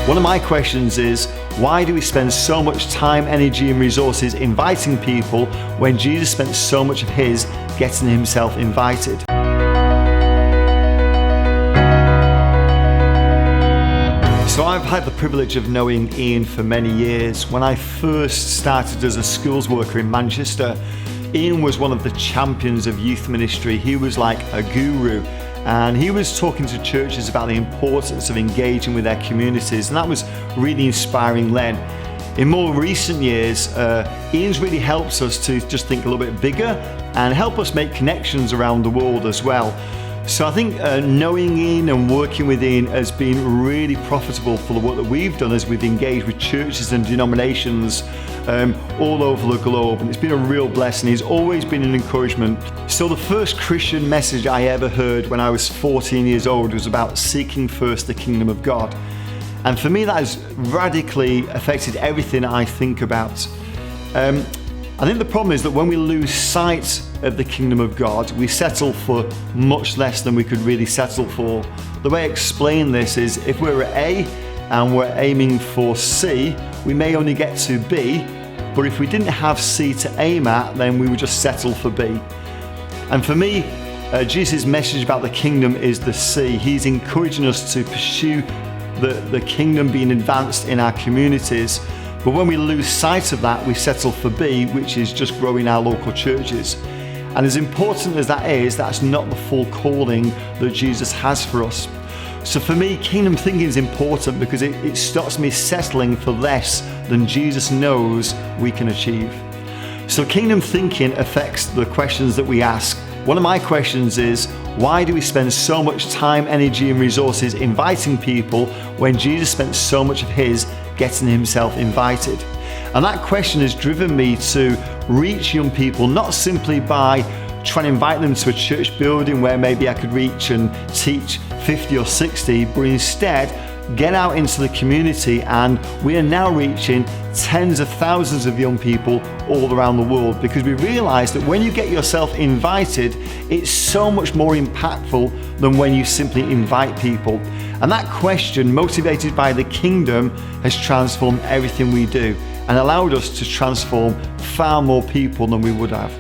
One of my questions is, why do we spend so much time, energy and resources inviting people when Jesus spent so much of his getting himself invited? So I've had the privilege of knowing Ian for many years. When I first started as a schools worker in Manchester, Ian was one of the champions of youth ministry. He was like a guru, and he was talking to churches about the importance of engaging with their communities, and that was really inspiring then. In more recent years, Ian's really helps us to just think a little bit bigger and help us make connections around the world as well. So I think knowing Ian and working with Ian has been really profitable for the work that we've done as we've engaged with churches and denominations all over the globe, and it's been a real blessing. He's always been an encouragement. So the first Christian message I ever heard when I was 14 years old was about seeking first the kingdom of God. And for me that has radically affected everything I think about. I think the problem is that when we lose sight of the kingdom of God, we settle for much less than we could really settle for. The way I explain this is, if we're at A and we're aiming for C, we may only get to B, but if we didn't have C to aim at, then we would just settle for B. And for me, Jesus' message about the kingdom is the C. He's encouraging us to pursue the kingdom being advanced in our communities. But when we lose sight of that, we settle for B, which is just growing our local churches. And as important as that is, that's not the full calling that Jesus has for us. So for me, kingdom thinking is important because it stops me settling for less than Jesus knows we can achieve. So kingdom thinking affects the questions that we ask. One of my questions is, why do we spend so much time, energy and resources inviting people when Jesus spent so much of his getting himself invited? And that question has driven me to reach young people, not simply by trying to invite them to a church building where maybe I could reach and teach 50 or 60, but instead get out into the community, and we are now reaching tens of thousands of young people all around the world, because we realize that when you get yourself invited, it's so much more impactful than when you simply invite people. And that question, motivated by the kingdom, has transformed everything we do and allowed us to transform far more people than we would have.